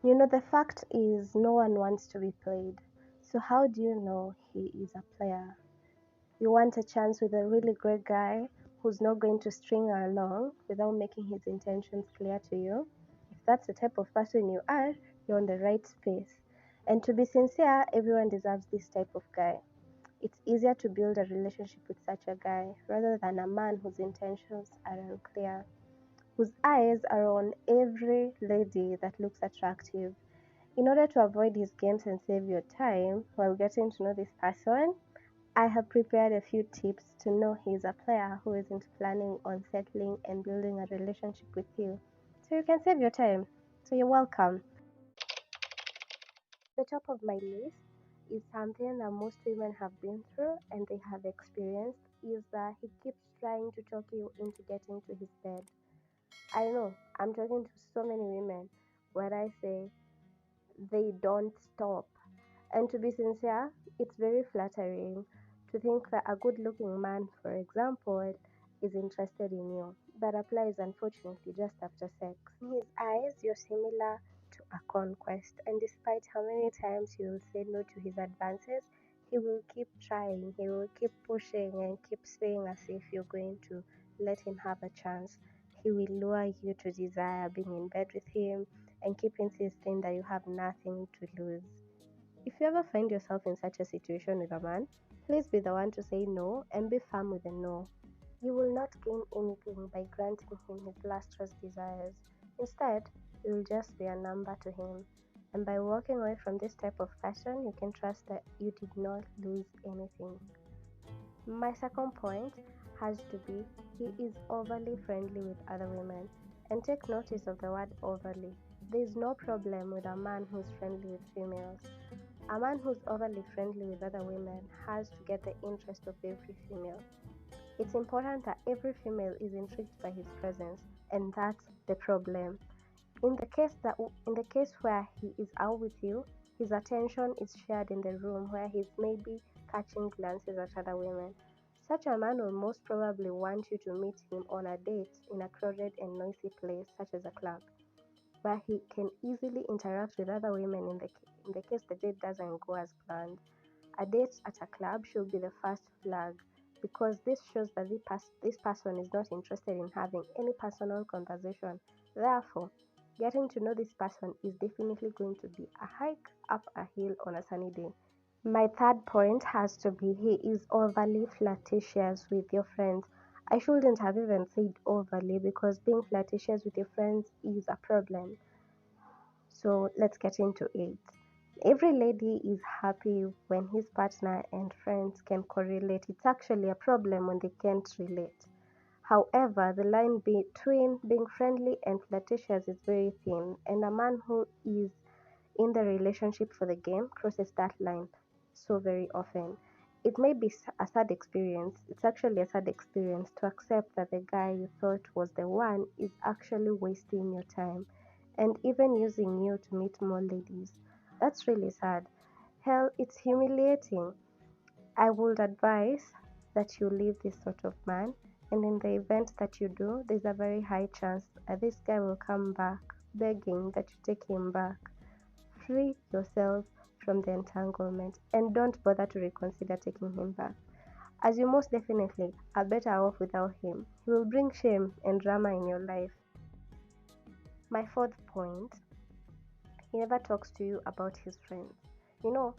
The fact is, no one wants to be played. So, how do you know he is a player? You want a chance with a really great guy who's not going to string along without making his intentions clear to you. If that's the type of person you are, you're on the right space. And to be sincere, everyone deserves this type of guy. It's easier to build a relationship with such a guy rather than a man whose intentions are unclear, whose eyes are on every lady that looks attractive. In order to avoid his games and save your time while getting to know this person, I have prepared a few tips to know he's a player who isn't planning on settling and building a relationship with you. So you can save your time. So you're welcome. The top of my list is something that most women have been through and they have experienced is that he keeps trying to talk you into getting to his bed. I know I'm talking to so many women where I say they don't stop. And to be sincere, it's very flattering to think that a good looking man, for example, is interested in you. That applies unfortunately just after sex. In his eyes, you're similar to a conquest, and despite how many times you will say no to his advances, he will keep trying, he will keep pushing, and keep saying as if you're going to let him have a chance. He will lure you to desire being in bed with him and keep insisting that you have nothing to lose. If you ever find yourself in such a situation with a man, please be the one to say no and be firm with a no. You will not gain anything by granting him his lustrous desires. Instead, you will just be a number to him. And by walking away from this type of person, you can trust that you did not lose anything. My second point has to be he is overly friendly with other women. And take notice of the word overly. There is no problem with a man who is friendly with females. A man who's overly friendly with other women has to get the interest of every female. It's important that every female is intrigued by his presence, and that's the problem. In the case where he is out with you, his attention is shared in the room where he's maybe catching glances at other women. Such a man will most probably want you to meet him on a date in a crowded and noisy place such as a club, where he can easily interact with other women in the case the date doesn't go as planned. A date at a club should be the first flag because this shows that this person is not interested in having any personal conversation. Therefore, getting to know this person is definitely going to be a hike up a hill on a sunny day. My third point has to be he is overly flirtatious with your friends. I shouldn't have even said overly because being flirtatious with your friends is a problem. So let's get into it. Every lady is happy when his partner and friends can correlate. It's actually a problem when they can't relate. However, the line between being friendly and flirtatious is very thin, and a man who is in the relationship for the game crosses that line so very often. It may be a sad experience, it's actually a sad experience to accept that the guy you thought was the one is actually wasting your time and even using you to meet more ladies. That's really sad. Hell, it's humiliating. I would advise that you leave this sort of man, and in the event that you do, there's a very high chance that this guy will come back begging that you take him back. Free yourself from the entanglement and don't bother to reconsider taking him back, as you most definitely are better off without him. He will bring shame and drama in your life. My fourth point, he never talks to you about his friends. You know,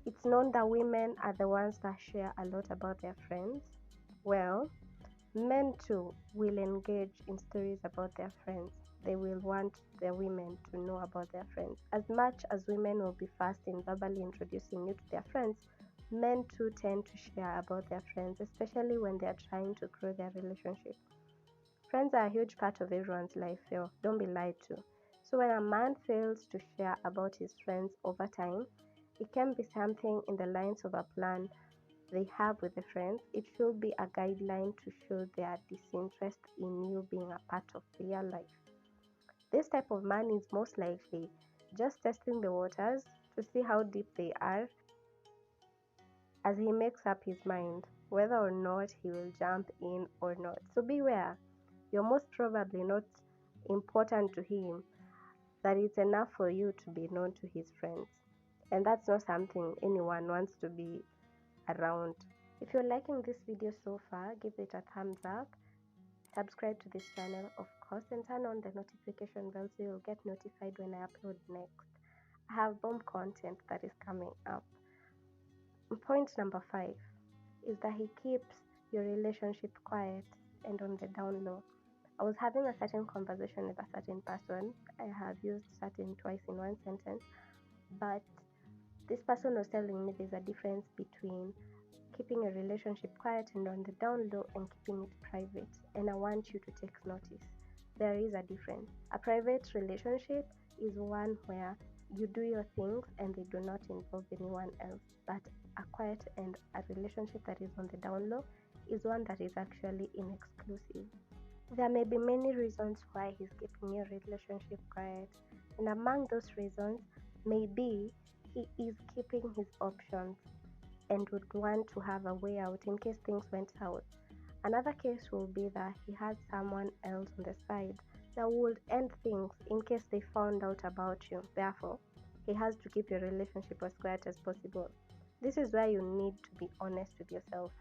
it's known that women are the ones that share a lot about their friends. Well, men too will engage in stories about their friends. They will want their women to know about their friends. As much as women will be fast in verbally introducing you to their friends, men too tend to share about their friends, especially when they are trying to grow their relationship. Friends are a huge part of everyone's life, yo. Don't be lied to. So when a man fails to share about his friends over time, it can be something in the lines of a plan they have with the friends. It should be a guideline to show their disinterest in you being a part of their life. This type of man is most likely just testing the waters to see how deep they are as he makes up his mind whether or not he will jump in or not. So beware, you're most probably not important to him. that it's enough for you to be known to his friends. And that's not something anyone wants to be around. If you're liking this video so far, give it a thumbs up, subscribe to this channel of course, and turn on the notification bell so you'll get notified when I upload next. I have bomb content that is coming up. Point number 5 is that he keeps your relationship quiet and on the down low. I was having a certain conversation with a certain person. I have used certain twice in one sentence, but this person was telling me there's a difference between keeping a relationship quiet and on the down low and keeping it private, and I want you to take notice. There is a difference. A private relationship is one where you do your things and they do not involve anyone else, but a quiet and a relationship that is on the down low is one that is actually inexclusive. There may be many reasons why he's keeping your relationship quiet, and among those reasons may be he is keeping his options and would want to have a way out in case things went south. Another case will be that he has someone else on the side that would end things in case they found out about you. Therefore, he has to keep your relationship as quiet as possible. This is why you need to be honest with yourself.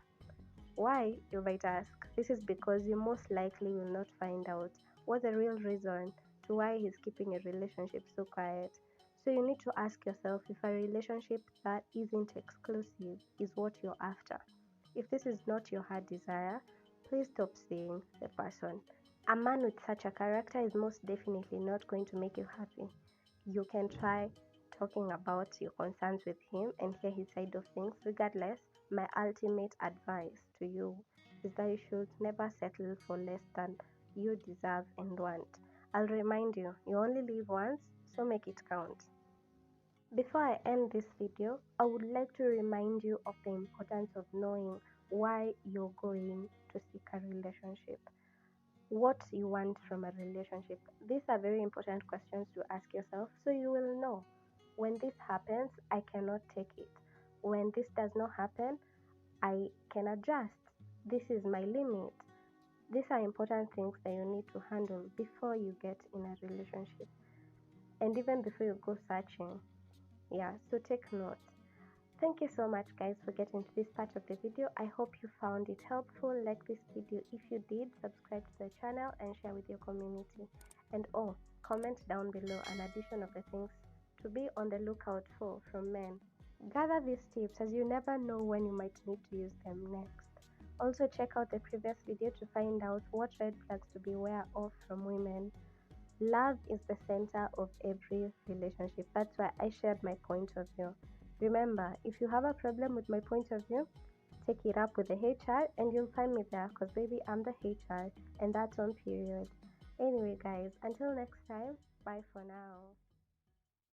Why, you might ask? This is because you most likely will not find out what the real reason to why he's keeping a relationship so quiet. So you need to ask yourself if a relationship that isn't exclusive is what you're after. If this is not your heart desire, please stop seeing the person. A man with such a character is most definitely not going to make you happy. You can try talking about your concerns with him and hear his side of things. Regardless, my ultimate advice to you is that you should never settle for less than you deserve and want. I'll remind you, you only live once, so make it count. Before I end this video, I would like to remind you of the importance of knowing why you're going to seek a relationship. What you want from a relationship. These are very important questions to ask yourself so you will know. When this happens, I cannot take it. When this does not happen, I can adjust. This is my limit. These are important things that you need to handle before you get in a relationship and even before you go searching. Yeah, so take note. Thank you so much guys for getting to this part of the video. I hope you found it helpful. Like this video if you did, subscribe to the channel and share with your community. And comment down below an addition of the things to be on the lookout for from men. Gather these tips as you never know when you might need to use them next. Also check out the previous video to find out what red flags to be aware of from women. Love is the center of every relationship. That's why I shared my point of view. Remember, if you have a problem with my point of view, take it up with the HR and you'll find me there because baby, I'm the HR and that's on period. Anyway guys, until next time, bye for now.